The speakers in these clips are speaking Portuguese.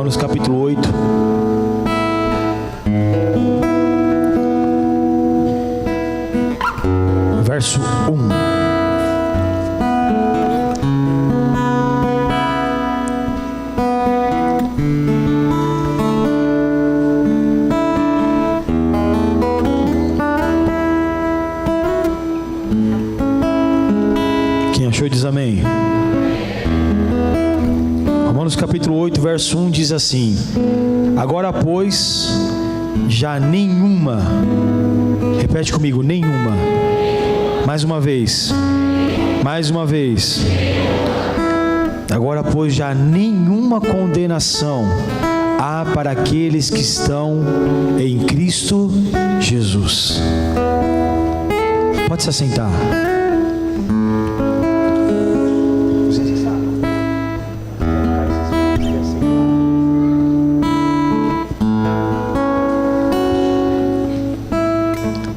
Romanos capítulo 8. Verso 1. Quem achou diz amém. Romanos capítulo 8, verso 1 diz assim: agora, pois, já nenhuma, repete comigo, nenhuma, mais uma vez, agora, pois, já nenhuma condenação há para aqueles que estão em Cristo Jesus. Pode se assentar.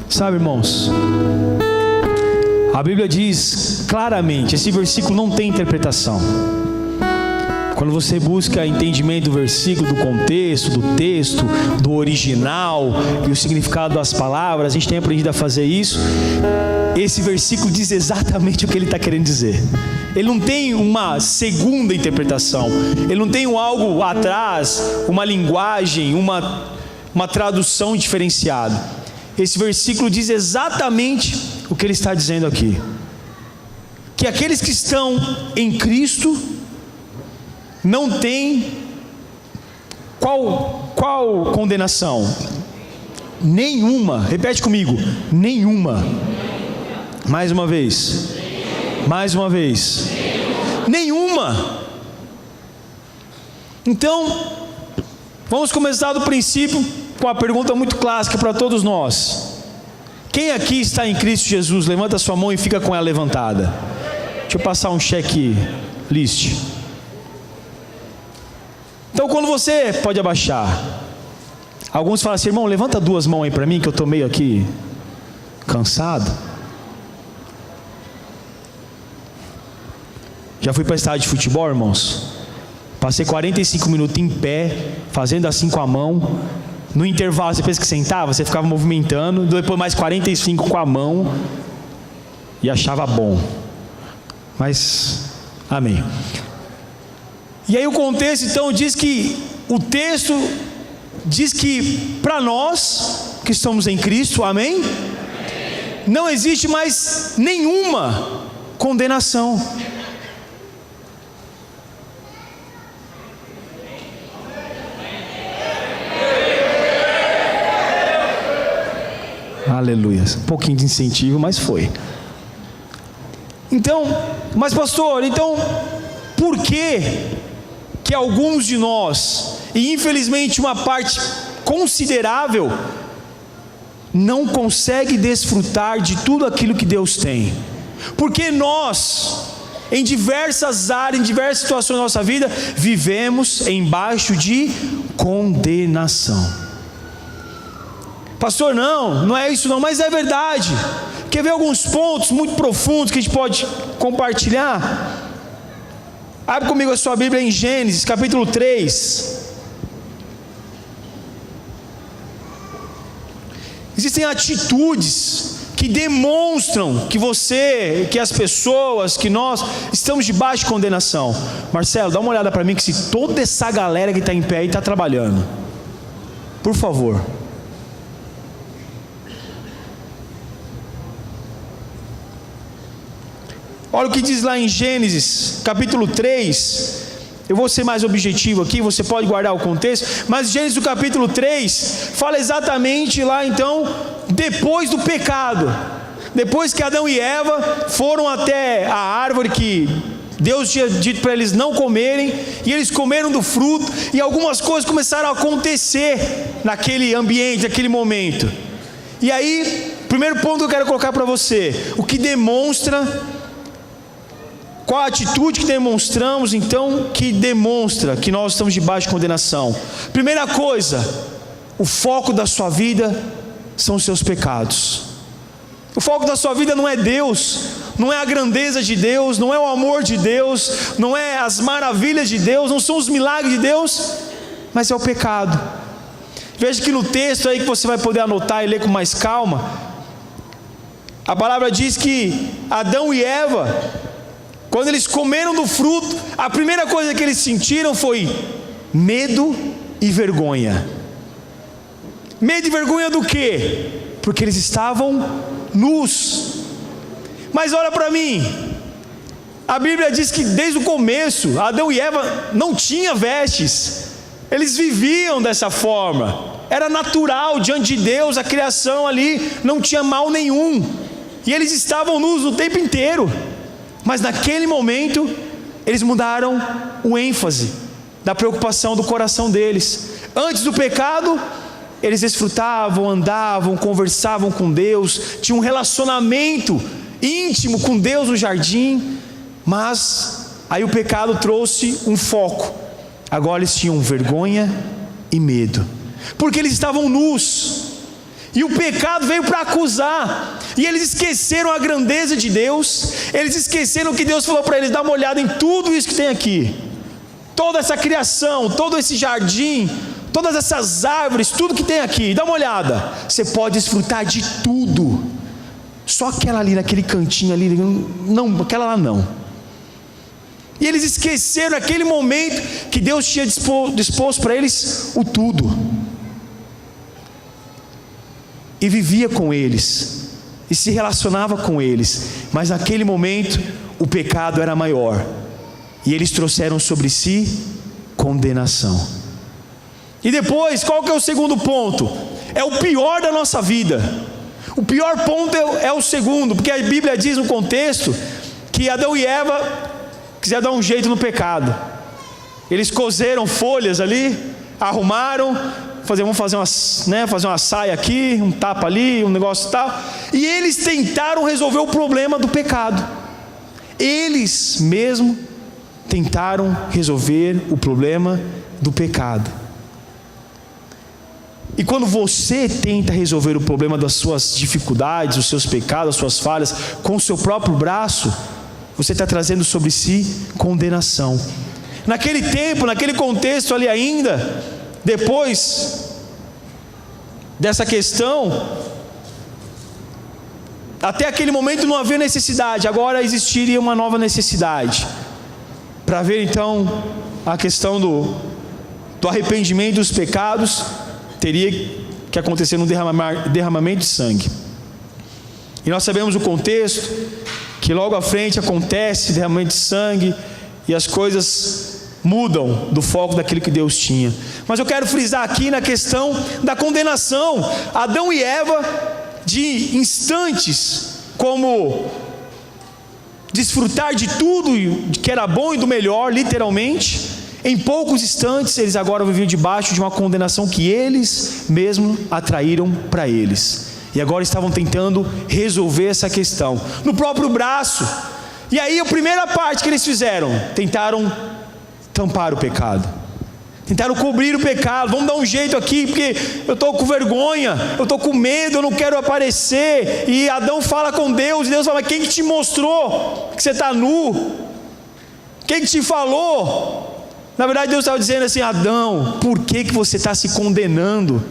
Sabe, irmãos, a Bíblia diz claramente, esse versículo não tem interpretação. Quando você busca entendimento do versículo, do contexto, do texto, do original e o significado das palavras, a gente tem aprendido a fazer isso. Esse versículo diz exatamente o que ele está querendo dizer. Ele não tem uma segunda interpretação, ele não tem algo atrás, uma linguagem, uma tradução diferenciada. Esse versículo diz exatamente o que ele está dizendo aqui: que aqueles que estão em Cristo não têm qual condenação? Nenhuma. Repete comigo: nenhuma. Mais uma vez. Nenhuma. Então, vamos começar do princípio com uma pergunta muito clássica para todos nós. Quem aqui está em Cristo Jesus? Levanta a sua mão e fica com ela levantada. Deixa eu passar um checklist. Então, quando você pode abaixar, alguns falam assim: irmão, levanta duas mãos aí para mim, que eu estou meio aqui cansado. Já fui para estádio de futebol, irmãos. Passei 45 minutos em pé, fazendo assim com a mão. No intervalo, você pensa que sentava, você ficava movimentando. Depois mais 45 com a mão. E achava bom. Mas, amém. E aí o contexto então diz que, o texto diz que para nós que estamos em Cristo, amém? Não existe mais nenhuma condenação. Aleluia. Um pouquinho de incentivo, mas foi. Então, mas pastor, então por que alguns de nós, e infelizmente uma parte considerável, não consegue desfrutar de tudo aquilo que Deus tem? Porque nós, em diversas áreas, em diversas situações da nossa vida, vivemos embaixo de condenação. Pastor, não é isso não, mas é verdade. Quer ver alguns pontos muito profundos que a gente pode compartilhar? Abre comigo a sua Bíblia em Gênesis capítulo 3. Existem atitudes que demonstram que as pessoas, que nós estamos debaixo de condenação. Marcelo, dá uma olhada para mim, que se toda essa galera que está em pé aí está trabalhando, por favor. Olha o que diz lá em Gênesis capítulo 3. Eu vou ser mais objetivo aqui, você pode guardar o contexto, mas Gênesis do capítulo 3 fala exatamente lá então, depois do pecado, depois que Adão e Eva foram até a árvore que Deus tinha dito para eles não comerem, e eles comeram do fruto, e algumas coisas começaram a acontecer naquele ambiente, naquele momento. E aí, primeiro ponto que eu quero colocar para você, o que demonstra, qual a atitude que demonstramos então, que demonstra que nós estamos debaixo de condenação? Primeira coisa, o foco da sua vida são os seus pecados. O foco da sua vida não é Deus, não é a grandeza de Deus, não é o amor de Deus, não é as maravilhas de Deus, não são os milagres de Deus. mas é o pecado. Veja que no texto aí que você vai poder anotar e ler com mais calma, a palavra diz que Adão e Eva, quando eles comeram do fruto, a primeira coisa que eles sentiram foi medo e vergonha. Medo e vergonha do quê? Porque eles estavam nus. Mas olha para mim, a Bíblia diz que desde o começo, Adão e Eva não tinham vestes, eles viviam dessa forma, era natural diante de Deus, a criação ali não tinha mal nenhum, e eles estavam nus o tempo inteiro. Mas naquele momento, eles mudaram o ênfase da preocupação do coração deles. Antes do pecado, eles desfrutavam, andavam, conversavam com Deus, tinham um relacionamento íntimo com Deus no jardim, mas aí o pecado trouxe um foco. Agora eles tinham vergonha e medo, porque eles estavam nus, e o pecado veio para acusar, e eles esqueceram a grandeza de Deus, eles esqueceram que Deus falou para eles: dá uma olhada em tudo isso que tem aqui, toda essa criação, todo esse jardim, todas essas árvores, tudo que tem aqui, dá uma olhada, você pode desfrutar de tudo, só aquela ali naquele cantinho ali, não, aquela lá não. E eles esqueceram naquele momento que Deus tinha disposto para eles o tudo, e vivia com eles, e se relacionava com eles, mas naquele momento o pecado era maior, e eles trouxeram sobre si condenação. E depois, qual que é o segundo ponto? É o pior da nossa vida. O pior ponto é o segundo, porque a Bíblia diz no contexto que Adão e Eva quiseram dar um jeito no pecado. Eles cozeram folhas ali, arrumaram, vamos fazer uma saia aqui, um tapa ali, um negócio tal, e eles tentaram resolver o problema do pecado. Eles mesmos tentaram resolver o problema do pecado. E quando você tenta resolver o problema das suas dificuldades, os seus pecados, as suas falhas, com o seu próprio braço, você está trazendo sobre si condenação. Naquele tempo, naquele contexto ali ainda, depois dessa questão, até aquele momento não havia necessidade, agora existiria uma nova necessidade, para ver então a questão do arrependimento dos pecados. Teria que acontecer um derramamento de sangue. E nós sabemos o contexto, que logo à frente acontece derramamento de sangue, e as coisas mudam do foco daquilo que Deus tinha. Mas eu quero frisar aqui na questão da condenação. Adão e Eva, de instantes, como desfrutar de tudo que era bom e do melhor, literalmente, em poucos instantes eles agora viviam debaixo de uma condenação que eles mesmos atraíram para eles, e agora estavam tentando resolver essa questão no próprio braço. E aí a primeira parte que eles fizeram, tentaram tampar o pecado, tentaram cobrir o pecado. Vamos dar um jeito aqui, porque eu estou com vergonha, eu estou com medo, eu não quero aparecer. E Adão fala com Deus, e Deus fala: mas quem que te mostrou que você está nu? Quem que te falou? Na verdade Deus estava dizendo assim: Adão, por que você está se condenando?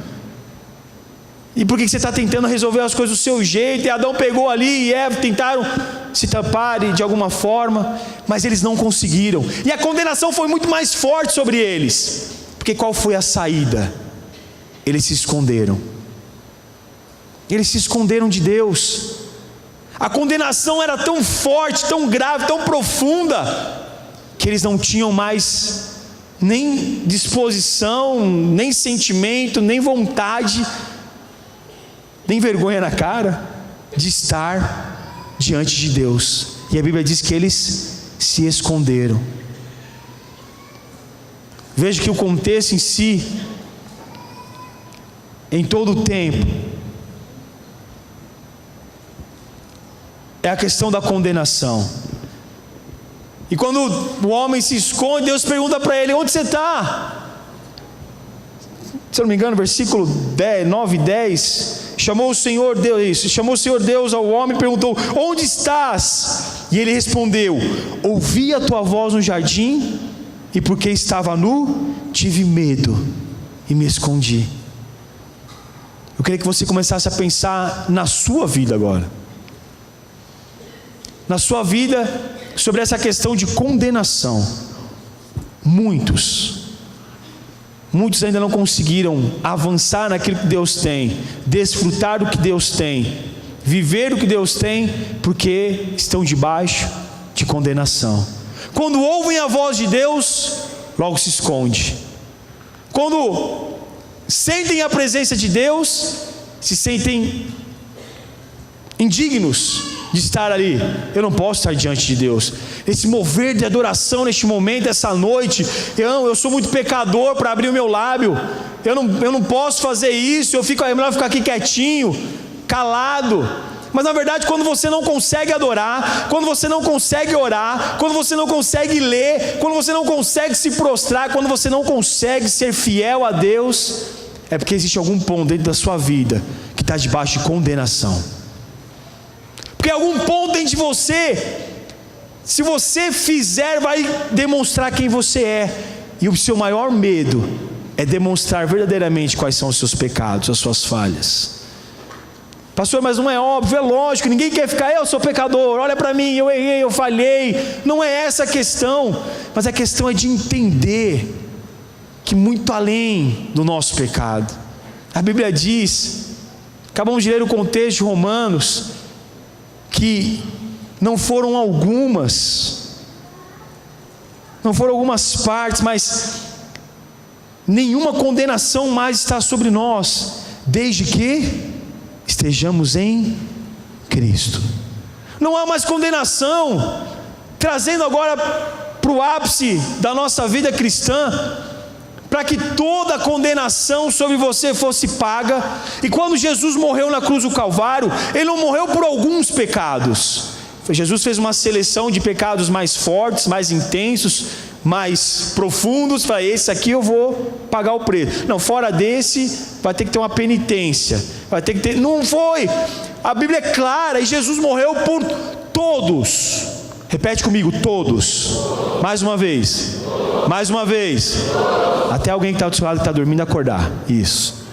E por que você está tentando resolver as coisas do seu jeito? E Adão pegou ali e Eva tentaram se tampar de alguma forma, mas eles não conseguiram, e a condenação foi muito mais forte sobre eles, porque qual foi a saída? Eles se esconderam de Deus. A condenação era tão forte, tão grave, tão profunda, que eles não tinham mais nem disposição, nem sentimento, nem vontade, nem vergonha na cara de estar diante de Deus. E a Bíblia diz que eles se esconderam. Veja que o contexto em si, em todo o tempo, é a questão da condenação. E quando o homem se esconde, Deus pergunta para ele: onde você está? Se eu não me engano, versículo 9 e 10, chamou o Senhor Deus ao homem e perguntou: onde estás? E ele respondeu: ouvi a tua voz no jardim, e porque estava nu, tive medo e me escondi. Eu queria que você começasse a pensar na sua vida agora. Na sua vida, sobre essa questão de condenação. Muitos ainda não conseguiram avançar naquilo que Deus tem, desfrutar do que Deus tem, viver o que Deus tem, porque estão debaixo de condenação. Quando ouvem a voz de Deus, logo se esconde. Quando sentem a presença de Deus, se sentem indignos de estar ali. Eu não posso estar diante de Deus. Esse mover de adoração neste momento, essa noite, eu sou muito pecador para abrir o meu lábio. Eu não posso fazer isso. É melhor ficar aqui quietinho, calado. Mas na verdade, quando você não consegue adorar, quando você não consegue orar, quando você não consegue ler, quando você não consegue se prostrar, quando você não consegue ser fiel a Deus, é porque existe algum ponto dentro da sua vida que está debaixo de condenação. Porque algum ponto dentro de você, se você fizer, vai demonstrar quem você é. E o seu maior medo é demonstrar verdadeiramente quais são os seus pecados, as suas falhas. Pastor, mas não é óbvio, é lógico, ninguém quer ficar, eu sou pecador, olha para mim, eu errei, eu falhei. Não é essa a questão, mas a questão é de entender que muito além do nosso pecado. A Bíblia diz, acabamos de ler o contexto de Romanos, que não foram algumas partes, mas nenhuma condenação mais está sobre nós, desde que estejamos em Cristo. Não há mais condenação. Trazendo agora para o ápice da nossa vida cristã, para que toda a condenação sobre você fosse paga. E quando Jesus morreu na cruz do Calvário, Ele não morreu por alguns pecados. Jesus fez uma seleção de pecados mais fortes, mais intensos, mais profundos. Para esse aqui eu vou pagar o preço. Não, fora desse vai ter que ter uma penitência, vai ter que ter. Não foi. A Bíblia é clara, e Jesus morreu por todos. Repete comigo, todos. Mais uma vez. Mais uma vez. Até alguém que está do seu lado que está dormindo acordar. Isso.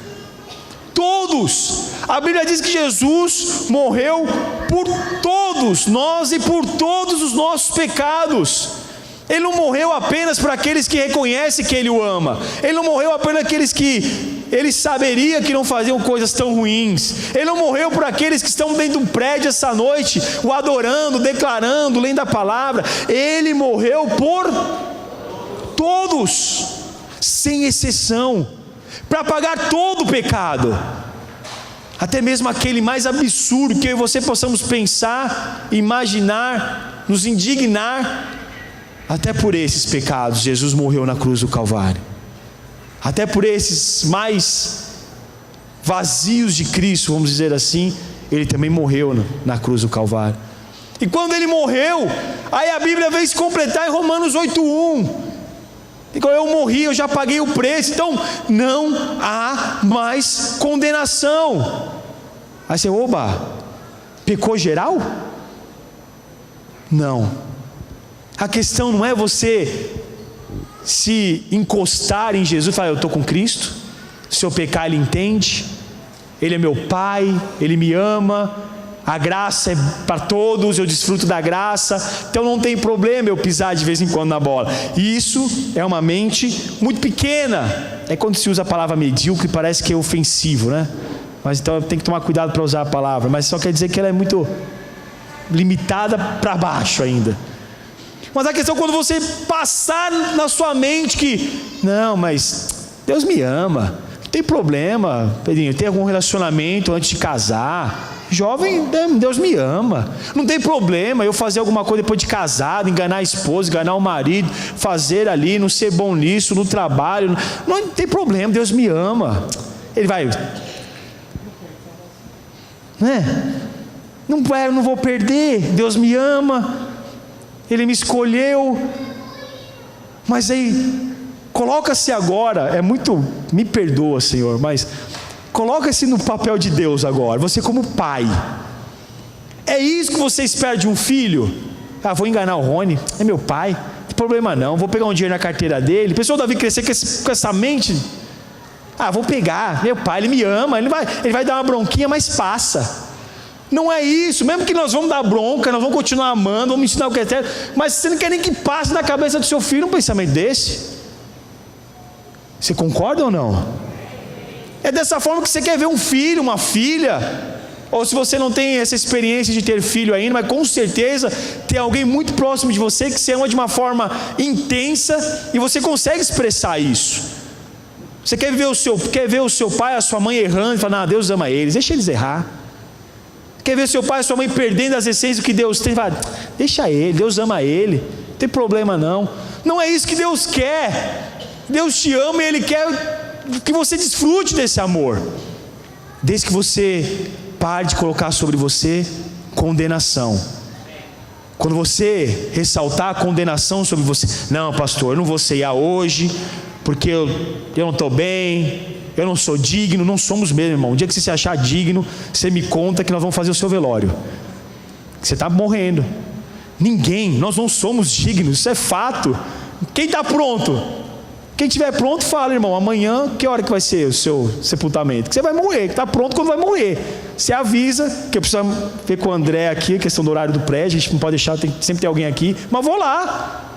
Todos. A Bíblia diz que Jesus morreu por todos nós e por todos os nossos pecados. Ele não morreu apenas para aqueles que reconhecem que Ele o ama. Ele não morreu apenas para aqueles que Ele saberia que não faziam coisas tão ruins. Ele não morreu por aqueles que estão dentro de um prédio essa noite, o adorando, declarando, lendo a palavra. Ele morreu por todos, sem exceção, para pagar todo o pecado. Até mesmo aquele mais absurdo que eu e você possamos pensar, imaginar, nos indignar. Até por esses pecados Jesus morreu na cruz do Calvário. Até por esses mais vazios de Cristo, vamos dizer assim, Ele também morreu na cruz do Calvário. E quando Ele morreu, aí a Bíblia veio se completar em Romanos 8:1. Eu morri, eu já paguei o preço, então não há mais condenação. Aí você, oba, pecou geral? Não. A questão não é você se encostar em Jesus e falar, eu estou com Cristo, se eu pecar Ele entende, Ele é meu Pai, Ele me ama, a graça é para todos, eu desfruto da graça, então não tem problema eu pisar de vez em quando na bola. E isso é uma mente muito pequena. É quando se usa a palavra medíocre, parece que é ofensivo, né? Mas então tem que tomar cuidado para usar a palavra, mas só quer dizer que ela é muito limitada para baixo ainda. Mas a questão é quando você passar na sua mente que, não, mas Deus me ama, não tem problema, Pedrinho, tem algum relacionamento antes de casar, jovem, Deus me ama, não tem problema eu fazer alguma coisa depois de casado, enganar a esposa, enganar o marido, fazer ali, não ser bom nisso, no trabalho, não tem problema, Deus me ama. Ele vai, né? Não vou perder, Deus me ama, Ele me escolheu. Mas aí, coloca-se agora, me perdoa, Senhor, mas coloca-se no papel de Deus agora, você como pai. É isso que você espera de um filho? Vou enganar o Rony, é meu pai, tem problema não, vou pegar um dinheiro na carteira dele. Pensou o Davi crescer com essa mente? Vou pegar, meu pai, ele me ama, ele vai dar uma bronquinha, mas passa. Não é isso, mesmo que nós vamos dar bronca, nós vamos continuar amando, vamos ensinar o que é certo, mas você não quer nem que passe na cabeça do seu filho um pensamento desse. Você concorda ou não? É dessa forma que você quer ver um filho, uma filha, ou se você não tem essa experiência de ter filho ainda, mas com certeza tem alguém muito próximo de você que você ama de uma forma intensa e você consegue expressar isso. Você quer ver o seu pai, a sua mãe errando e falar, não, Deus ama eles, deixa eles errar. Quer ver seu pai e sua mãe perdendo as essências que Deus tem? Fala, deixa ele, Deus ama ele, não tem problema não. Não é isso que Deus quer. Deus te ama e Ele quer que você desfrute desse amor, desde que você pare de colocar sobre você condenação. Quando você ressaltar a condenação sobre você, não pastor, eu não vou ceiar hoje, porque eu não estou bem, eu não sou digno. Não somos mesmo, irmão. Um dia que você se achar digno, você me conta que nós vamos fazer o seu velório. Você está morrendo. Nós não somos dignos, isso é fato. Quem está pronto? Quem estiver pronto, fala, irmão, amanhã, que hora que vai ser o seu sepultamento? Que você vai morrer, que está pronto quando vai morrer. Você avisa, que eu preciso ver com o André aqui, a questão do horário do prédio, a gente não pode deixar, sempre tem alguém aqui, mas vou lá.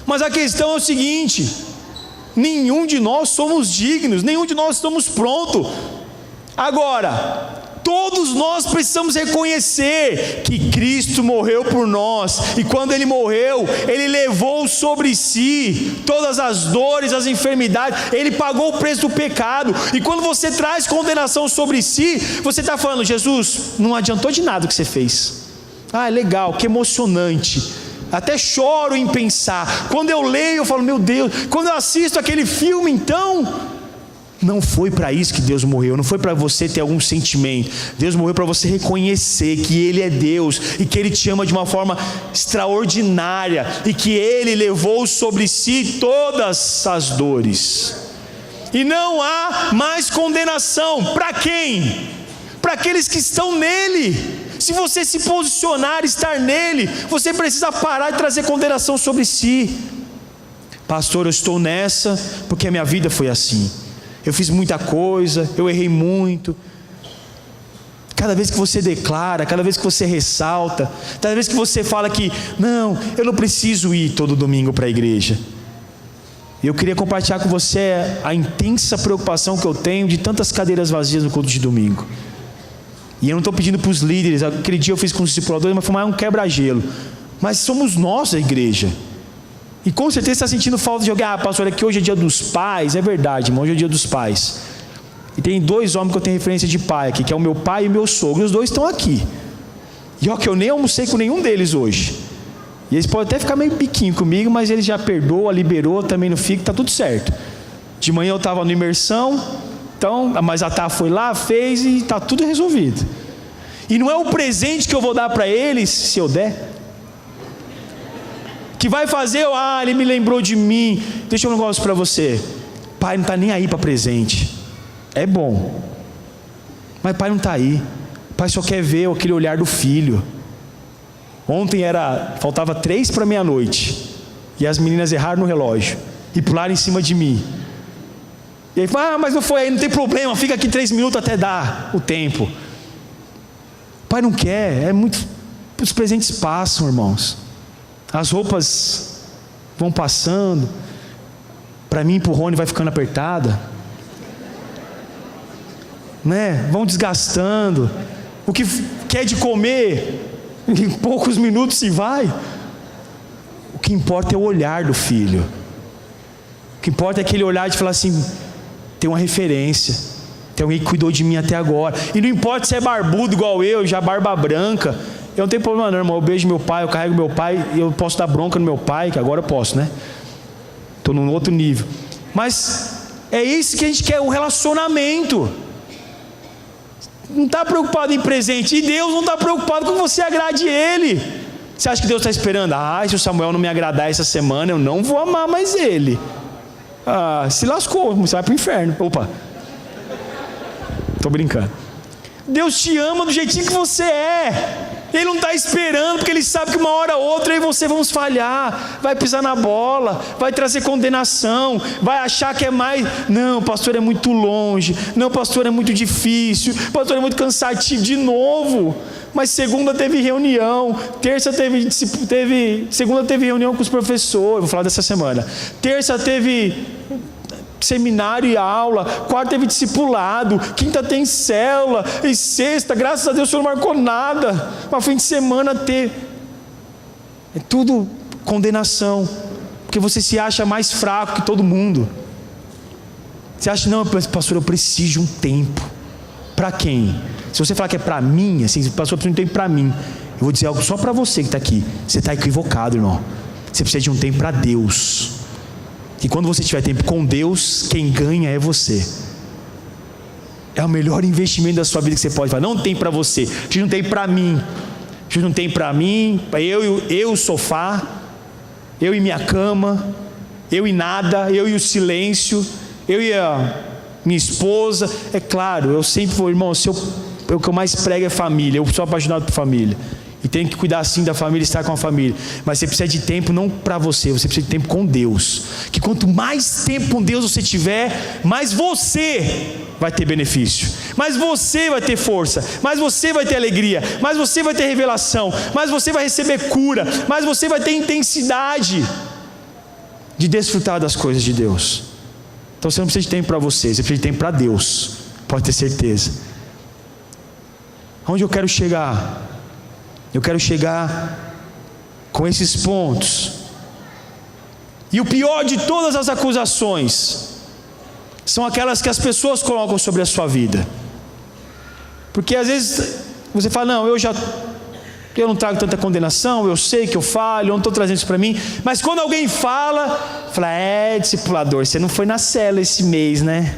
Mas a questão é o seguinte, nenhum de nós somos dignos, nenhum de nós estamos prontos. Agora, todos nós precisamos reconhecer que Cristo morreu por nós, e quando Ele morreu, Ele levou sobre si todas as dores, as enfermidades, Ele pagou o preço do pecado. E quando você traz condenação sobre si, você está falando, Jesus, não adiantou de nada o que você fez. Legal, que emocionante, até choro em pensar. Quando eu leio, eu falo, meu Deus. Quando eu assisto aquele filme, então, não foi para isso que Deus morreu, não foi para você ter algum sentimento. Deus morreu para você reconhecer que Ele é Deus e que Ele te ama de uma forma extraordinária e que Ele levou sobre si todas as dores. E não há mais condenação. Para quem? Para aqueles que estão nele. Se você se posicionar, estar nele, você precisa parar de trazer condenação sobre si. Pastor, eu estou nessa porque a minha vida foi assim. Eu fiz muita coisa, eu errei muito. Cada vez que você declara, cada vez que você ressalta, cada vez que você fala que não, eu não preciso ir todo domingo para a igreja. Eu queria compartilhar com você a intensa preocupação que eu tenho de tantas cadeiras vazias no culto de domingo. E eu não estou pedindo para os líderes, aquele dia eu fiz com os discipuladores, mas foi mais um quebra-gelo. Mas somos nós a igreja. E com certeza está sentindo falta de alguém. Pastor, é que hoje é dia dos pais. É verdade, irmão, hoje é dia dos pais. E tem dois homens que eu tenho referência de pai aqui, que é o meu pai e o meu sogro. E os dois estão aqui. E ó, que eu nem almocei com nenhum deles hoje. E eles podem até ficar meio piquinho comigo, mas eles já perdoam, liberou, também não fica, está tudo certo. De manhã eu estava na imersão, então, mas a Tá foi lá, fez e está tudo resolvido. E não é o presente que eu vou dar para eles, se eu der, que vai fazer, ele me lembrou de mim. Deixa eu um negócio para você. Pai não está nem aí para presente. É bom, mas pai não está aí. Pai só quer ver aquele olhar do filho. Ontem faltava 3 para meia-noite, e as meninas erraram no relógio e pularam em cima de mim. E aí fala, mas não foi aí, não tem problema, fica aqui 3 minutos até dar o tempo. Pai não quer, os presentes passam, irmãos. As roupas vão passando. Para mim e para o Rony vai ficando apertada, né? Vão desgastando. O que quer de comer, em poucos minutos se vai. O que importa é o olhar do filho. O que importa é aquele olhar de falar assim, tem uma referência, tem alguém que cuidou de mim até agora. E não importa se é barbudo igual eu, já barba branca. Eu não tenho problema não, irmão. Eu beijo meu pai, eu carrego meu pai, e eu posso dar bronca no meu pai, que agora eu posso, né? Estou num outro nível. Mas é isso que a gente quer, um relacionamento. Não está preocupado em presente. E Deus não está preocupado com que você agrade Ele. Você acha que Deus está esperando? Se o Samuel não me agradar essa semana, eu não vou amar mais ele. Se lascou, você vai para o inferno. Opa, estou brincando. Deus te ama do jeitinho que você é. Ele não está esperando, porque Ele sabe que uma hora ou outra eu e você vamos falhar, vai pisar na bola, vai trazer condenação, vai achar que é mais, não, pastor, é muito longe, não, pastor, é muito difícil, pastor, é muito cansativo, de novo. Mas segunda teve reunião, segunda teve reunião com os professores, vou falar dessa semana, terça teve seminário e aula, quarta teve discipulado, quinta tem célula, e sexta, graças a Deus, o senhor não marcou nada, mas fim de semana teve, é tudo condenação, porque você se acha mais fraco que todo mundo, você acha, não, pastor, eu preciso de um tempo. Para quem? Se você falar que é para mim, assim, pastor, eu preciso de um tempo para mim, eu vou dizer algo só para você que está aqui, você está equivocado, irmão. Você precisa de um tempo para Deus, e quando você tiver tempo com Deus, quem ganha é você. É o melhor investimento da sua vida que você pode fazer. Não tem para você, não tem para mim, não tem para mim, eu o sofá, eu e minha cama, eu e nada, eu e o silêncio, eu e a minha esposa. É claro, eu sempre vou, irmão, o que eu mais prego é família, eu sou apaixonado por família, e tenho que cuidar assim da família, estar com a família, mas você precisa de tempo não para você precisa de tempo com Deus, que quanto mais tempo com Deus você tiver, mais você vai ter benefício, mais você vai ter força, mais você vai ter alegria, mais você vai ter revelação, mais você vai receber cura, mais você vai ter intensidade de desfrutar das coisas de Deus. Então você não precisa de tempo para você precisa de tempo para Deus, pode ter certeza. Onde eu quero chegar? Eu quero chegar com esses pontos. E o pior de todas as acusações são aquelas que as pessoas colocam sobre a sua vida. Porque às vezes você fala, não, eu não trago tanta condenação, eu sei que eu falho, eu não estou trazendo isso para mim. Mas quando alguém fala, discipulador, você não foi na cela esse mês, né?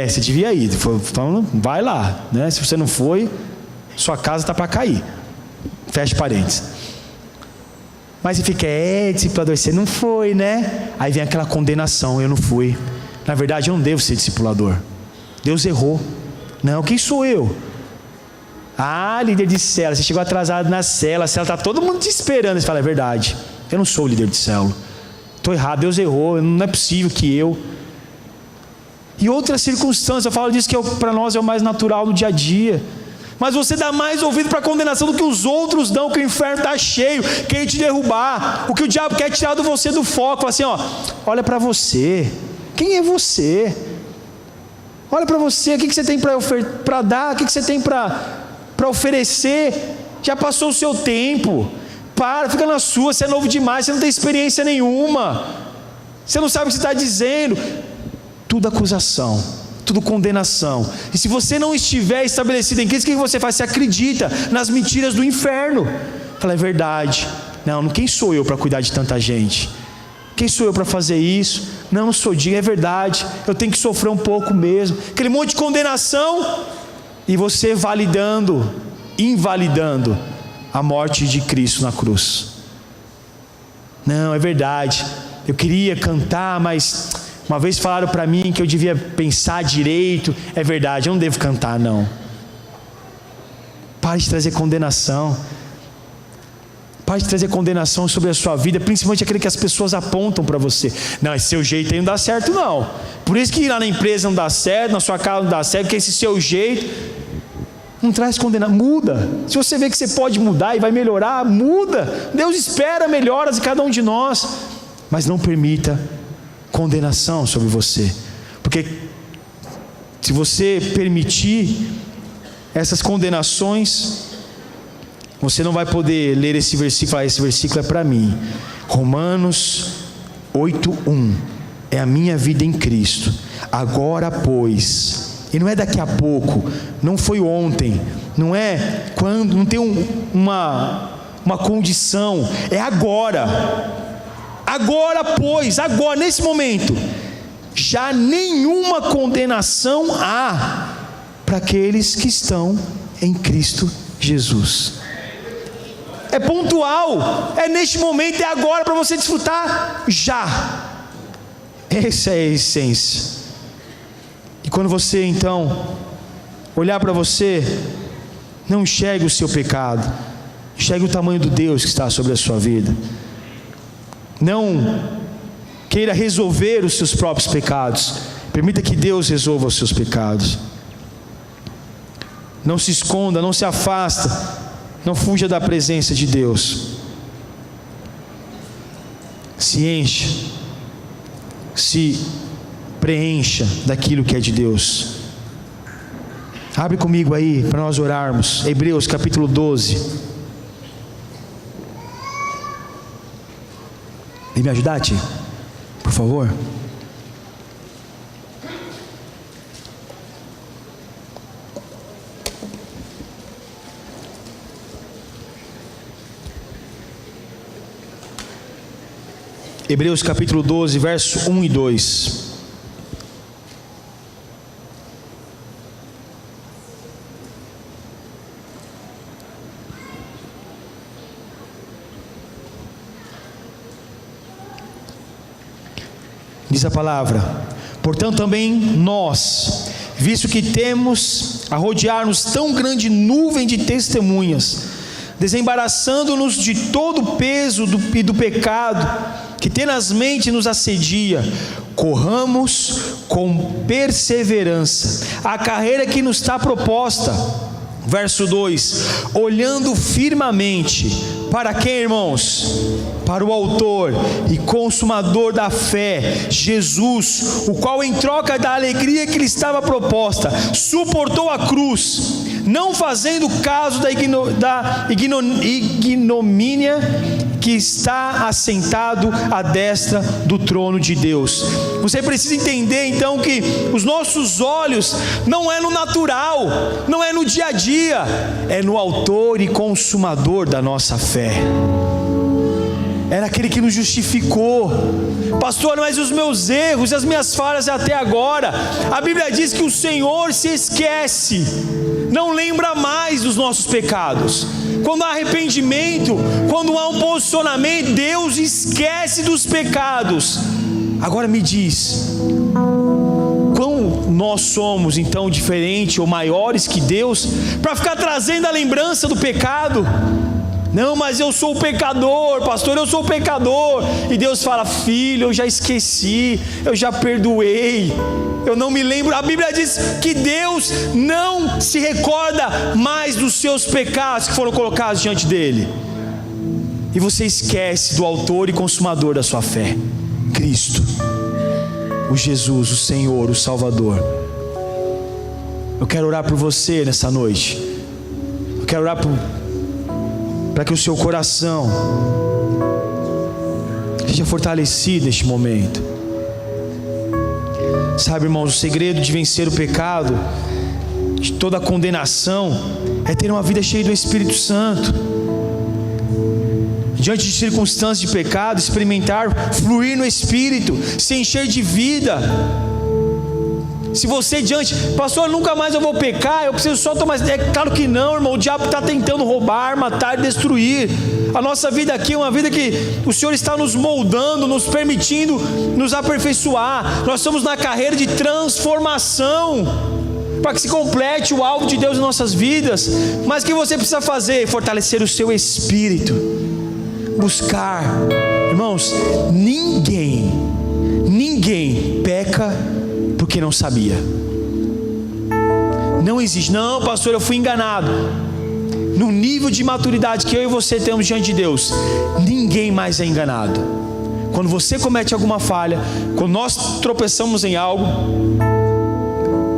Você devia ir, então vai lá, né? Se você não foi, sua casa está para cair. Fecha parênteses. Mas você fica, discipulador, você não foi, né? Aí vem aquela condenação, eu não fui. Na verdade eu não devo ser discipulador, Deus errou. Não, quem sou eu? Líder de célula, você chegou atrasado na célula, a célula está todo mundo te esperando. Você fala, é verdade, eu não sou o líder de célula, estou errado, Deus errou, não é possível que eu. E outras circunstâncias, eu falo disso que para nós é o mais natural no dia a dia. Mas você dá mais ouvido para a condenação do que os outros dão, que o inferno está cheio, quer te derrubar. O que o diabo quer tirar de você do foco, fala assim, olha para você, quem é você? Olha para você, o que você tem para dar, o que você tem para oferecer? Já passou o seu tempo, fica na sua, você é novo demais, você não tem experiência nenhuma, você não sabe o que você está dizendo. Tudo acusação, tudo condenação. E se você não estiver estabelecido em Cristo, o que você faz? Você acredita nas mentiras do inferno. Fala, é verdade. Não, quem sou eu para cuidar de tanta gente? Quem sou eu para fazer isso? Não sou digno, é verdade. Eu tenho que sofrer um pouco mesmo. Aquele monte de condenação, e você invalidando a morte de Cristo na cruz. Não, é verdade. Eu queria cantar, mas uma vez falaram para mim que eu devia pensar direito. É verdade, eu não devo cantar, não. Pare de trazer condenação. Pare de trazer condenação sobre a sua vida, principalmente aquele que as pessoas apontam para você. Não, esse seu jeito aí não dá certo, não. Por isso que lá na empresa não dá certo, na sua casa não dá certo, porque esse seu jeito não traz condenação. Muda. Se você vê que você pode mudar e vai melhorar, muda. Deus espera melhoras de cada um de nós, mas não permita condenação sobre você, porque se você permitir essas condenações, você não vai poder ler esse versículo e falar, esse versículo é para mim. Romanos 8:1 é a minha vida em Cristo. Agora pois, e não é daqui a pouco, não foi ontem, não é quando, não tem uma condição, é agora. Agora pois, agora, nesse momento, já nenhuma condenação há para aqueles que estão em Cristo Jesus. É pontual, é neste momento, é agora, para você desfrutar já. Essa é a essência. E quando você então olhar para você, Não enxergue o seu pecado, enxergue o tamanho do Deus que está sobre a sua vida. Não queira resolver os seus próprios pecados, permita que Deus resolva os seus pecados. Não se esconda, não se afasta, não fuja da presença de Deus. Se encha, se preencha daquilo que é de Deus. Abre comigo aí para nós orarmos. Hebreus capítulo 12. Vem me ajudar, Ti? Por favor. Hebreus capítulo 12, verso 1 e 2. Diz a palavra: portanto também nós, visto que temos a rodear-nos tão grande nuvem de testemunhas, desembaraçando-nos de todo o peso e do pecado que tenazmente nos assedia, corramos com perseverança a carreira que nos está proposta. Verso 2: olhando firmemente para quem, irmãos? Para o autor e consumador da fé, Jesus, o qual em troca da alegria que lhe estava proposta, suportou a cruz, não fazendo caso da ignomínia, que está assentado à destra do trono de Deus. Você precisa entender então que os nossos olhos não é no natural, não é no dia a dia, é no autor e consumador da nossa fé. Era aquele que nos justificou. Pastor, mas os meus erros, as minhas falhas até agora, a Bíblia diz que o Senhor se esquece, não lembra mais dos nossos pecados. Quando há arrependimento, quando há um posicionamento, Deus esquece dos pecados. Agora me diz, quão nós somos então diferentes ou maiores que Deus para ficar trazendo a lembrança do pecado? Não, mas eu sou o pecador, pastor, eu sou o pecador. E Deus fala: filho, eu já esqueci, eu já perdoei, eu não me lembro. A Bíblia diz que Deus não se recorda mais dos seus pecados que foram colocados diante dele. E você esquece do autor e consumador da sua fé, Cristo, o Jesus, o Senhor, o Salvador. Eu quero orar por você nessa noite. Eu quero orar para que o seu coração seja fortalecido neste momento. Sabe, irmãos, o segredo de vencer o pecado, de toda a condenação, é ter uma vida cheia do Espírito Santo. Diante de circunstâncias de pecado, experimentar fluir no Espírito, se encher de vida. Se você pastor, nunca mais eu vou pecar, eu preciso só tomar. É claro que não, irmão. O diabo está tentando roubar, matar e destruir. A nossa vida aqui é uma vida que o Senhor está nos moldando, nos permitindo nos aperfeiçoar. Nós estamos na carreira de transformação, para que se complete o alvo de Deus em nossas vidas. Mas o que você precisa fazer? Fortalecer o seu espírito, buscar. Irmãos, ninguém peca porque não sabia. Não existe. Não, pastor, eu fui enganado. No nível de maturidade que eu e você temos diante de Deus, ninguém mais é enganado. Quando você comete alguma falha, quando nós tropeçamos em algo,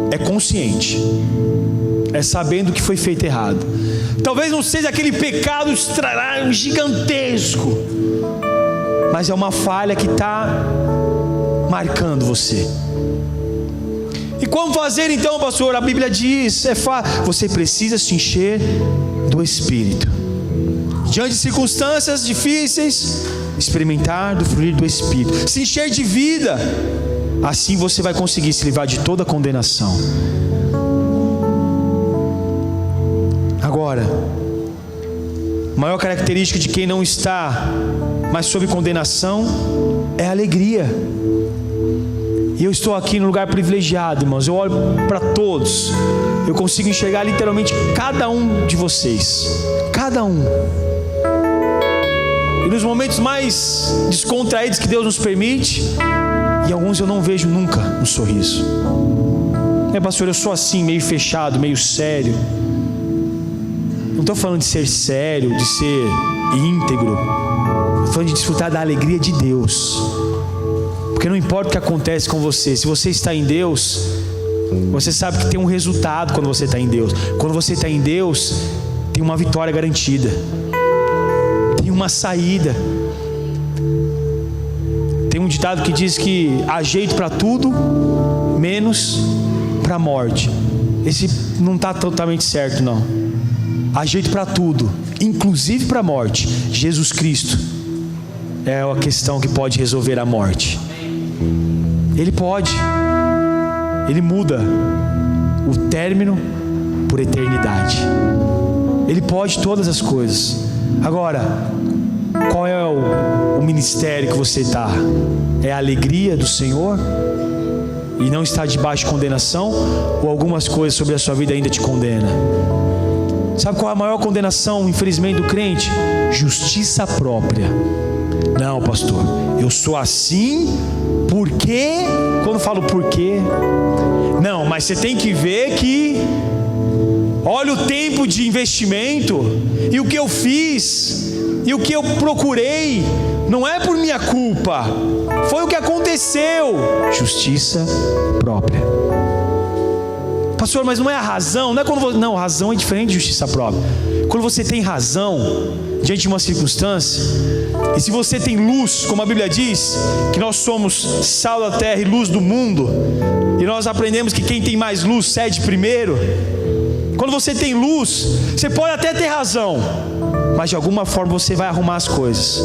é consciente, é sabendo que foi feito errado. Talvez não seja aquele pecado gigantesco, mas é uma falha que está marcando você. E como fazer então, pastor? A Bíblia diz, você precisa se encher do Espírito. Diante de circunstâncias difíceis, experimentar do fluir do Espírito, se encher de vida. Assim você vai conseguir se livrar de toda condenação. Agora, a maior característica de quem não está mais sob condenação é a alegria. E eu estou aqui num lugar privilegiado, irmãos. Eu olho para todos, eu consigo enxergar literalmente cada um de vocês. Cada um. E nos momentos mais descontraídos que Deus nos permite, e alguns eu não vejo nunca um sorriso. Pastor, eu sou assim, meio fechado, meio sério. Não estou falando de ser sério, de ser íntegro. Estou falando de desfrutar da alegria de Deus. Porque não importa o que acontece com você, se você está em Deus, você sabe que tem um resultado quando você está em Deus. Quando você está em Deus, tem uma vitória garantida, tem uma saída. Tem um ditado que diz que há jeito para tudo, menos para a morte. Esse não está totalmente certo, não. Há jeito para tudo, inclusive para a morte. Jesus Cristo é a questão que pode resolver a morte. Ele pode. Ele muda o término por eternidade. Ele pode todas as coisas. Agora, qual é o ministério que você está? É a alegria do Senhor? E não está debaixo de condenação? Ou algumas coisas sobre a sua vida ainda te condena? Sabe qual é a maior condenação, infelizmente, do crente? Justiça própria. Não, pastor, eu sou assim porque... Quando eu falo porquê, não, mas você tem que ver que olha o tempo de investimento e o que eu fiz e o que eu procurei. Não é por minha culpa, foi o que aconteceu. Justiça própria. Pastor, mas não é a razão, não é quando você... Não, razão é diferente de justiça própria. Quando você tem razão diante de uma circunstância, e se você tem luz, como a Bíblia diz, que nós somos sal da terra e luz do mundo, e nós aprendemos que quem tem mais luz cede primeiro. Quando você tem luz, você pode até ter razão, mas de alguma forma você vai arrumar as coisas.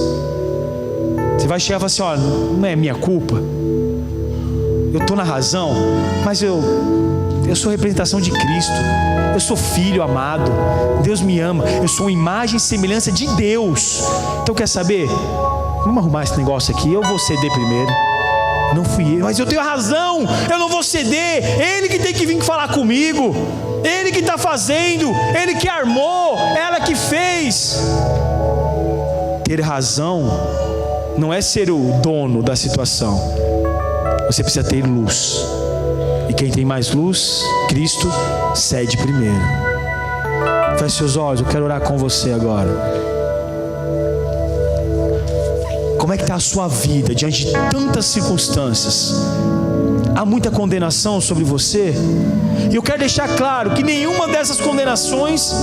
Você vai chegar e falar assim: ó, não é minha culpa, eu estou na razão, mas eu sou representação de Cristo, eu sou filho amado, Deus me ama, eu sou imagem e semelhança de Deus. Então quer saber? Vamos arrumar esse negócio aqui, eu vou ceder primeiro. Não fui eu, mas eu tenho a razão, eu não vou ceder. Ele que tem que vir falar comigo, Ele que está fazendo, Ele que armou, ela que fez. Ter razão não é ser o dono da situação. Você precisa ter luz. E quem tem mais luz, Cristo, cede primeiro. Feche seus olhos, eu quero orar com você agora. Como é que está a sua vida diante de tantas circunstâncias? Há muita condenação sobre você? E eu quero deixar claro que nenhuma dessas condenações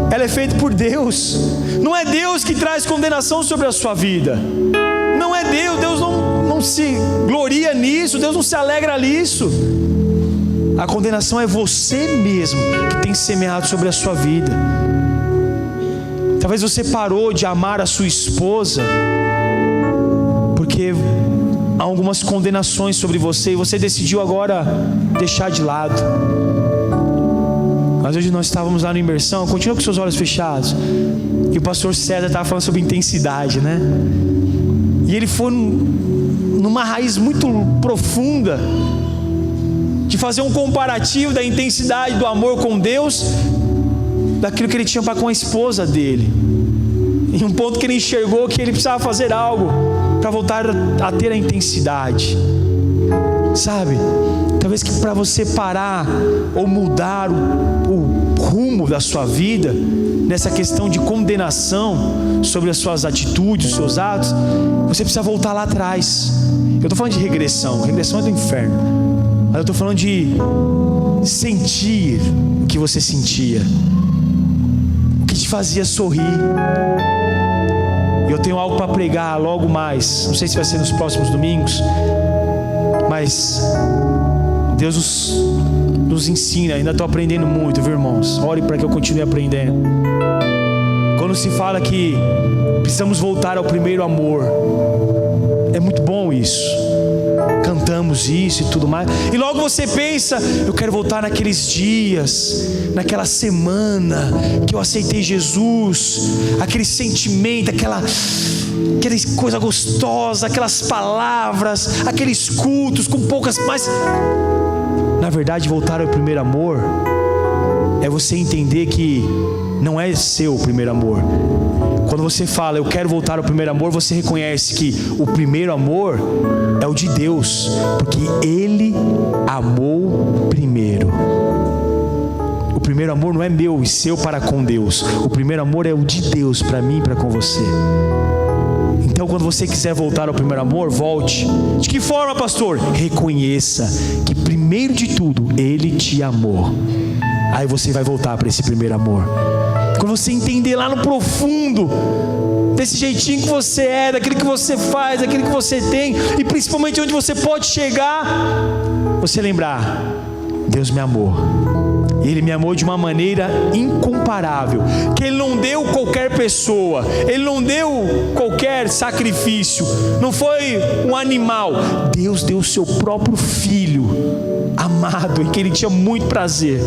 ela é feita por Deus. Não é Deus que traz condenação sobre a sua vida. Não é Deus. Deus não se gloria nisso. Deus não se alegra nisso. A condenação é você mesmo que tem semeado sobre a sua vida. Talvez você parou de amar a sua esposa porque há algumas condenações sobre você e você decidiu agora deixar de lado. Mas hoje nós estávamos lá na imersão, continua com seus olhos fechados, e o pastor César estava falando sobre intensidade, né? E ele foi numa raiz muito profunda de fazer um comparativo da intensidade do amor com Deus, daquilo que ele tinha para com a esposa dele, em um ponto que ele enxergou que ele precisava fazer algo para voltar a ter a intensidade. Sabe, talvez que para você parar ou mudar o rumo da sua vida nessa questão de condenação sobre as suas atitudes, os seus atos, você precisa voltar lá atrás. Eu estou falando de regressão é do inferno, mas eu estou falando de sentir o que você sentia, o que te fazia sorrir. E eu tenho algo para pregar logo mais, não sei se vai ser nos próximos domingos, mas Deus nos ensina, ainda estou aprendendo muito, viu, irmãos? Ore para que eu continue aprendendo. Quando se fala que precisamos voltar ao primeiro amor, é muito bom isso. Cantamos isso e tudo mais, e logo você pensa: eu quero voltar naqueles dias, naquela semana que eu aceitei Jesus, aquele sentimento, aquela coisa gostosa, aquelas palavras, aqueles cultos com poucas. Mas na verdade voltar ao primeiro amor é você entender que não é seu o primeiro amor. Quando você fala, eu quero voltar ao primeiro amor, você reconhece que o primeiro amor é o de Deus, porque Ele amou primeiro. O primeiro amor não é meu e seu para com Deus. O primeiro amor é o de Deus para mim e para com você. Então, quando você quiser voltar ao primeiro amor, volte. De que forma, pastor? Reconheça que primeiro de tudo Ele te amou. Aí você vai voltar para esse primeiro amor. Quando você entender lá no profundo, desse jeitinho que você é, daquilo que você faz, daquilo que você tem, e principalmente onde você pode chegar, você lembrar: Deus me amou. E Ele me amou de uma maneira incomparável, que Ele não deu qualquer pessoa, Ele não deu qualquer sacrifício, não foi um animal. Deus deu o seu próprio Filho amado, em que Ele tinha muito prazer,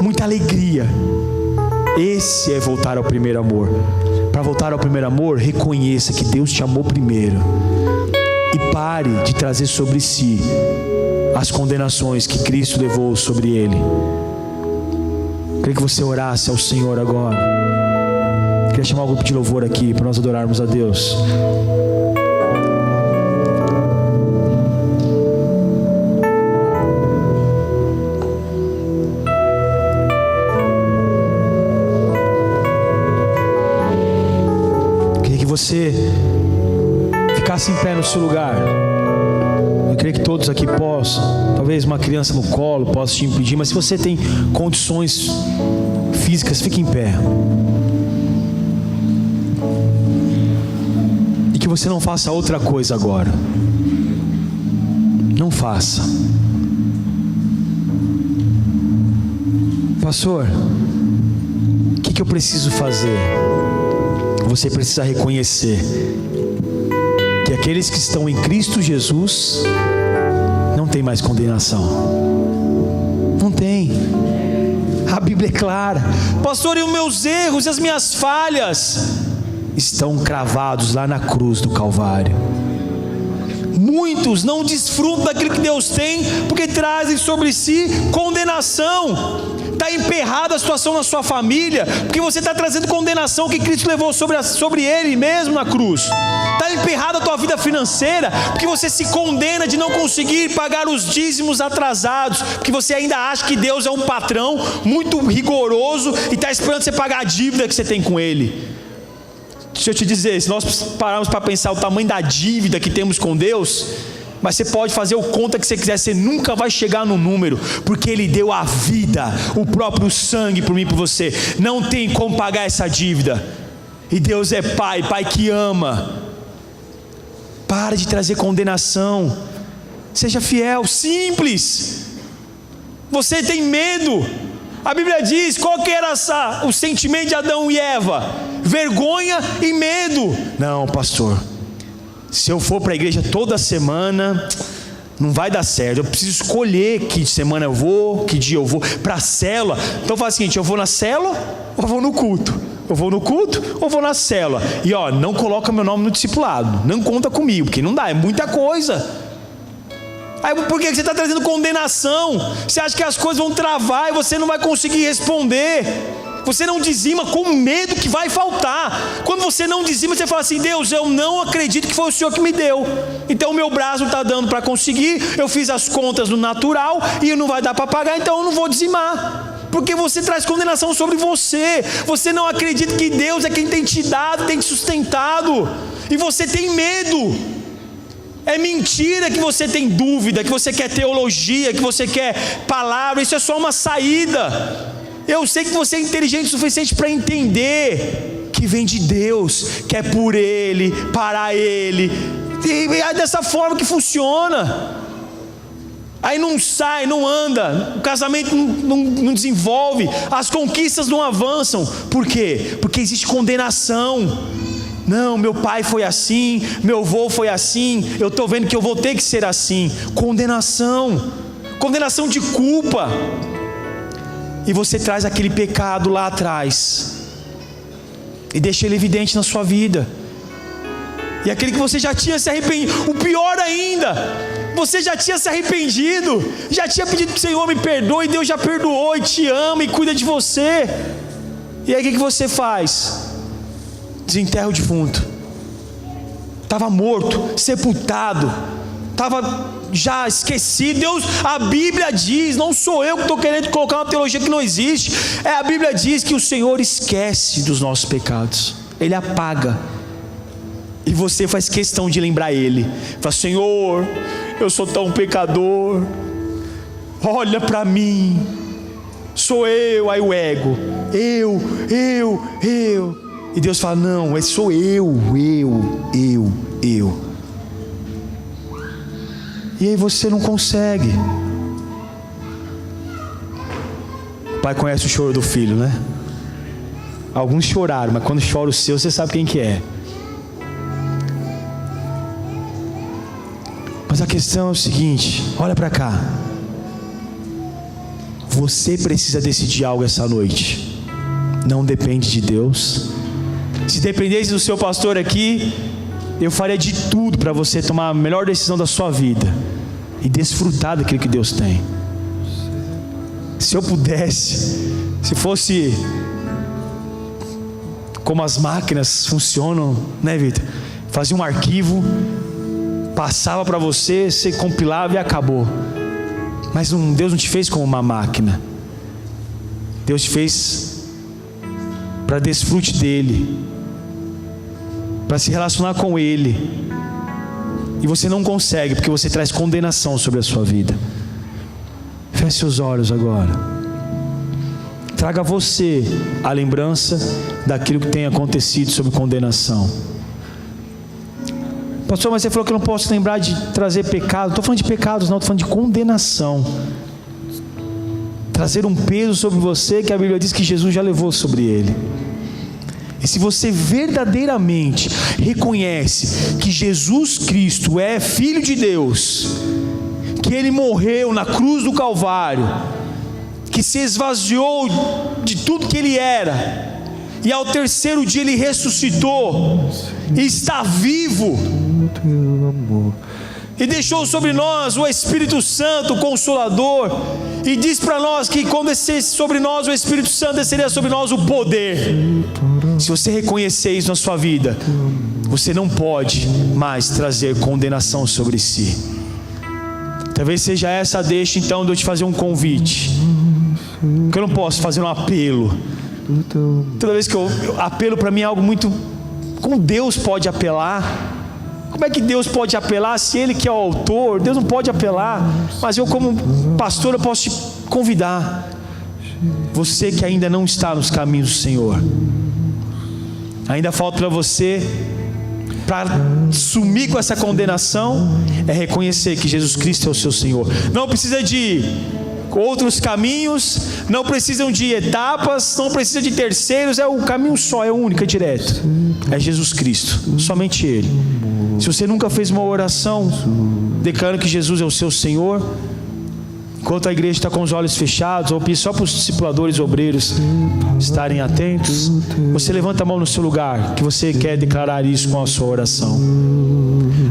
muita alegria. Esse é voltar ao primeiro amor. Para voltar ao primeiro amor, reconheça que Deus te amou primeiro, e pare de trazer sobre si as condenações que Cristo levou sobre Ele. Queria que você orasse ao Senhor agora. Queria chamar o grupo de louvor aqui para nós adorarmos a Deus. Queria que você ficasse em pé no seu lugar. Eu creio que todos aqui possam, talvez uma criança no colo possa te impedir, mas se você tem condições físicas, fique em pé. E que você não faça outra coisa agora. Não faça. Pastor, o que eu preciso fazer? Você precisa reconhecer que aqueles que estão em Cristo Jesus não tem mais condenação. Não tem. A Bíblia é clara. Pastor, e os meus erros e as minhas falhas estão cravados lá na cruz do Calvário. Muitos não desfrutam daquilo que Deus tem, porque trazem sobre si condenação. Está emperrada a situação na sua família, porque você está trazendo condenação que Cristo levou sobre Ele mesmo na cruz. Está emperrada a tua vida financeira, porque você se condena de não conseguir pagar os dízimos atrasados, porque você ainda acha que Deus é um patrão muito rigoroso e está esperando você pagar a dívida que você tem com Ele. Deixa eu te dizer, se nós pararmos para pensar o tamanho da dívida que temos com Deus, mas você pode fazer o conta que você quiser, você nunca vai chegar no número, porque Ele deu a vida, o próprio sangue por mim e por você. Não tem como pagar essa dívida. E Deus é Pai, Pai que ama. Para de trazer condenação. Seja fiel, simples. Você tem medo. A Bíblia diz, qual que era o sentimento de Adão e Eva? Vergonha e medo. Não, pastor, se eu for para a igreja toda semana, não vai dar certo. Eu preciso escolher que semana eu vou, que dia eu vou. Para a célula, então faz o seguinte: eu vou na célula ou vou no culto? Eu vou no culto ou vou na célula? E não coloca meu nome no discipulado, não conta comigo, porque não dá, é muita coisa. Aí por que você está trazendo condenação? Você acha que as coisas vão travar e você não vai conseguir responder? Você não dizima com medo que vai faltar. Quando você não dizima, você fala assim: Deus, eu não acredito que foi o Senhor que me deu, então o meu braço não está dando para conseguir, eu fiz as contas no natural e não vai dar para pagar, então eu não vou dizimar. Porque você traz condenação sobre você. Você não acredita que Deus é quem tem te dado, tem te sustentado, e você tem medo. É mentira que você tem dúvida, que você quer teologia, que você quer palavra. Isso é só uma saída. Eu sei que você é inteligente o suficiente para entender que vem de Deus, que é por Ele, para Ele, e é dessa forma que funciona. Aí não sai, não anda, o casamento não desenvolve, as conquistas não avançam. Por quê? Porque existe condenação. Não, meu pai foi assim, meu avô foi assim, eu estou vendo que eu vou ter que ser assim. Condenação de culpa. E você traz aquele pecado lá atrás e deixa ele evidente na sua vida. E aquele que você já tinha se arrependido, o pior ainda, Você já tinha se arrependido, já tinha pedido para o Senhor, me perdoe, Deus já perdoou e te ama e cuida de você. E aí o que você faz? Desenterra o defunto. Estava morto, sepultado, estava já esquecido. Deus, a Bíblia diz, não sou eu que estou querendo colocar uma teologia que não existe, a Bíblia diz que o Senhor esquece dos nossos pecados, Ele apaga, e você faz questão de lembrar Ele. Fala: Senhor, eu sou tão pecador, olha para mim, sou eu. Aí o ego, eu. E Deus fala: não, sou eu. E aí você não consegue. O pai conhece o choro do filho, né? Alguns choraram, mas quando chora o seu, você sabe quem que é. Mas a questão é o seguinte: olha para cá. Você precisa decidir algo essa noite. Não depende de Deus. Se dependesse do seu pastor aqui, eu faria de tudo para você tomar a melhor decisão da sua vida e desfrutar daquilo que Deus tem. Se eu pudesse, se fosse como as máquinas funcionam, né, Vitor? Fazia um arquivo, passava para você, você compilava e acabou. Mas Deus não te fez como uma máquina. Deus te fez para desfrute dele, para se relacionar com Ele. E você não consegue, porque você traz condenação sobre a sua vida. Feche seus olhos agora. Traga a você a lembrança daquilo que tem acontecido sobre condenação. Pastor, mas você falou que eu não posso lembrar de trazer pecado. Não estou falando de pecados, não, estou falando de condenação. Trazer um peso sobre você que a Bíblia diz que Jesus já levou sobre ele. E se você verdadeiramente reconhece que Jesus Cristo é Filho de Deus, que Ele morreu na cruz do Calvário, que se esvaziou de tudo que Ele era, e ao terceiro dia Ele ressuscitou, e está vivo, e deixou sobre nós o Espírito Santo, o Consolador, e diz para nós que quando descesse sobre nós o Espírito Santo, desceria sobre nós o poder. Se você reconhecer isso na sua vida, você não pode mais trazer condenação sobre si. Talvez seja essa a deixa então de eu te fazer um convite, porque eu não posso fazer um apelo. Toda vez que eu apelo, para mim é algo muito... Como Deus pode apelar? Como é que Deus pode apelar se Ele que é o autor? Deus não pode apelar. Mas eu, como pastor, eu posso te convidar. Você que ainda não está nos caminhos do Senhor, ainda falta para você, para sumir com essa condenação, é reconhecer que Jesus Cristo é o seu Senhor. Não precisa de outros caminhos, não precisam de etapas, não precisa de terceiros, é o caminho só, é o único, é direto, é Jesus Cristo, somente Ele. Se você nunca fez uma oração declarando que Jesus é o seu Senhor, enquanto a igreja está com os olhos fechados, ou só para os discipuladores obreiros estarem atentos, você levanta a mão no seu lugar, que você quer declarar isso com a sua oração.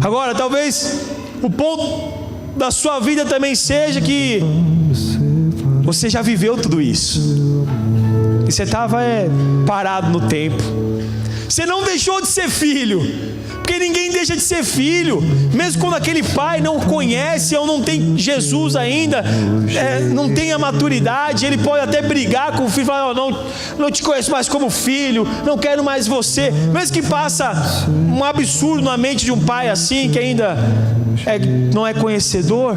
Agora, talvez o ponto da sua vida também seja que você já viveu tudo isso, e você estava parado no tempo. Você não deixou de ser filho, porque ninguém deixa de ser filho, mesmo quando aquele pai não conhece ou não tem Jesus ainda, não tem a maturidade. Ele pode até brigar com o filho, falar: não te conheço mais como filho, não quero mais você. Mesmo que passa um absurdo na mente de um pai assim, que ainda não é conhecedor,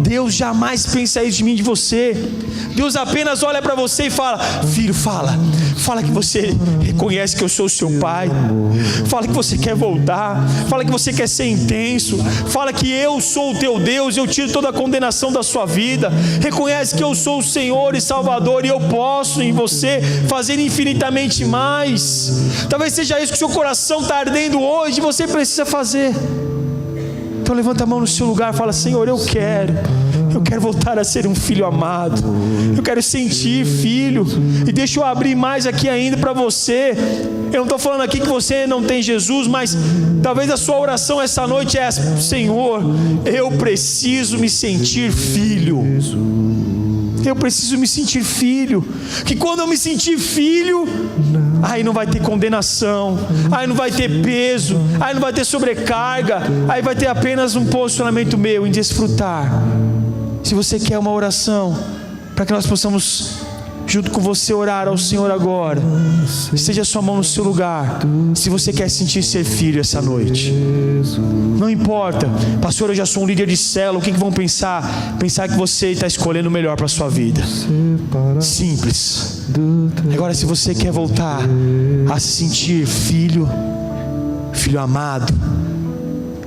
Deus jamais pensa isso de mim, de você. Deus apenas olha para você e fala: filho, fala que você reconhece que eu sou o seu pai, fala que você quer voltar, fala que você quer ser intenso, fala que eu sou o teu Deus, eu tiro toda a condenação da sua vida. Reconhece que eu sou o Senhor e Salvador, e eu posso em você fazer infinitamente mais. Talvez seja isso que o seu coração está ardendo hoje, e você precisa fazer. Então levanta a mão no seu lugar e fala: Senhor, eu Eu quero voltar a ser um filho amado. Eu quero sentir filho. E deixa eu abrir mais aqui ainda para você. Eu não estou falando aqui que você não tem Jesus, mas talvez a sua oração essa noite é: Senhor, eu preciso me sentir filho. Eu preciso me sentir filho. Que quando eu me sentir filho, aí não vai ter condenação, aí não vai ter peso, aí não vai ter sobrecarga, aí vai ter apenas um posicionamento meu em desfrutar. Se você quer uma oração para que nós possamos junto com você orar ao Senhor agora, esteja a sua mão no seu lugar. Se você quer sentir ser filho essa noite, não importa, pastor, eu já sou um líder de célula, o que vão pensar? Pensar que você está escolhendo o melhor para a sua vida. Simples. Agora, se você quer voltar a se sentir filho, filho amado,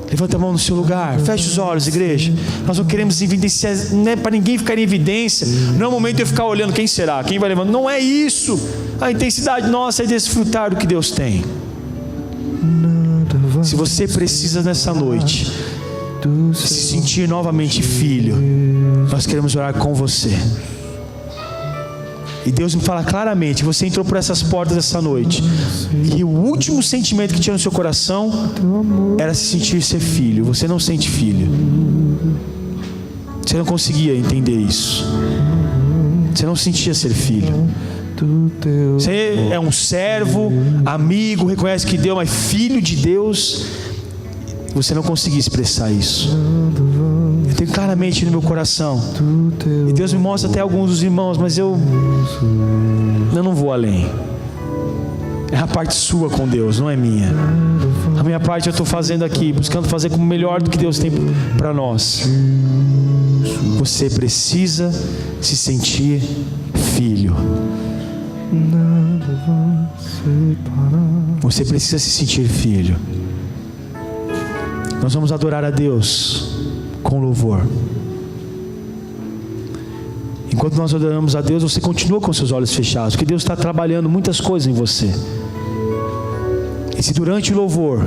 levanta a mão no seu lugar, feche os olhos, igreja. Nós não queremos evidenciar, não é para ninguém ficar em evidência. Não é o momento de eu ficar olhando quem será, quem vai levantar. Não é isso. A intensidade nossa é desfrutar do que Deus tem. Se você precisa nessa noite se sentir novamente filho, nós queremos orar com você. E Deus me fala claramente: você entrou por essas portas essa noite, e o último sentimento que tinha no seu coração era se sentir ser filho. Você não sente filho. Você não conseguia entender isso. Você não sentia ser filho. Você é um servo, amigo, reconhece que Deus é filho de Deus. Você não conseguia expressar isso. Eu tenho claramente no meu coração, e Deus me mostra até alguns dos irmãos, mas eu não vou além. É a parte sua com Deus, não é minha. A minha parte eu estou fazendo aqui, buscando fazer como melhor do que Deus tem para nós. Você precisa se sentir filho. Você precisa se sentir filho. Nós vamos adorar a Deus com louvor. Enquanto nós adoramos a Deus, você continua com seus olhos fechados, porque Deus está trabalhando muitas coisas em você. E se durante o louvor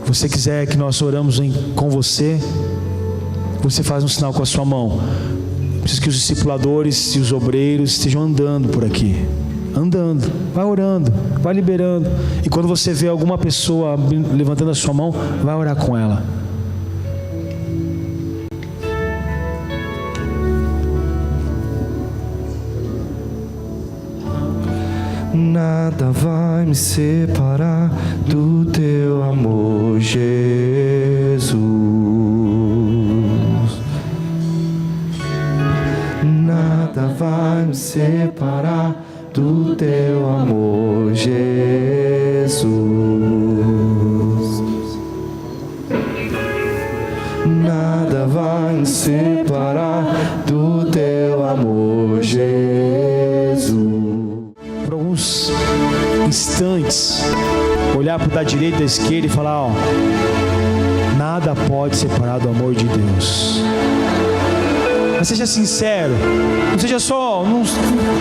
você quiser que nós oramos com você, você faz um sinal com a sua mão. Preciso que os discipuladores e os obreiros estejam andando por aqui. Andando, vai orando, vai liberando. E quando você vê alguma pessoa levantando a sua mão, vai orar com ela. Nada vai me separar do teu amor, Jesus. Nada vai me separar do teu amor, Jesus. Nada vai me separar do teu amor, Jesus. Por alguns instantes, olhar para da direita e da esquerda e falar: ó, nada pode separar do amor de Deus. Mas seja sincero, não seja só,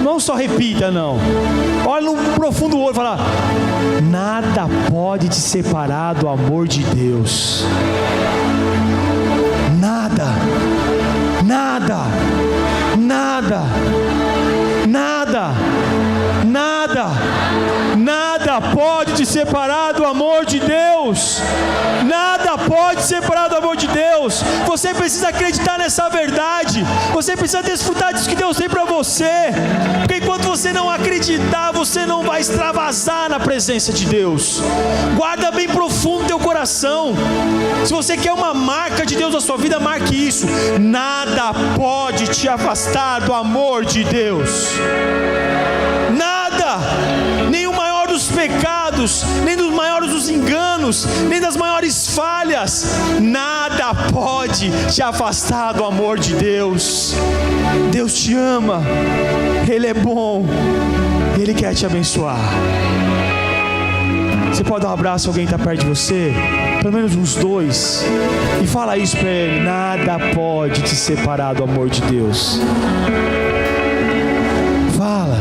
não só repita, não. Olha no profundo olho e fala: nada pode te separar do amor de Deus. Nada, nada, nada, nada, nada, nada pode te separar do amor de Deus. Nada pode separar do amor de Deus. Você precisa acreditar nessa verdade. Você precisa desfrutar disso que Deus tem para você. Porque enquanto você não acreditar, você não vai extravasar na presença de Deus. Guarda bem profundo teu coração. Se você quer uma marca de Deus na sua vida, marque isso: nada pode te afastar do amor de Deus. Nada, nem o maior dos pecados, nem dos maiores dos enganos, nem das maiores falhas, nada pode te afastar do amor de Deus. Deus te ama, Ele é bom, Ele quer te abençoar. Você pode dar um abraço a alguém que está perto de você, pelo menos uns dois, e fala isso para ele: nada pode te separar do amor de Deus. Fala.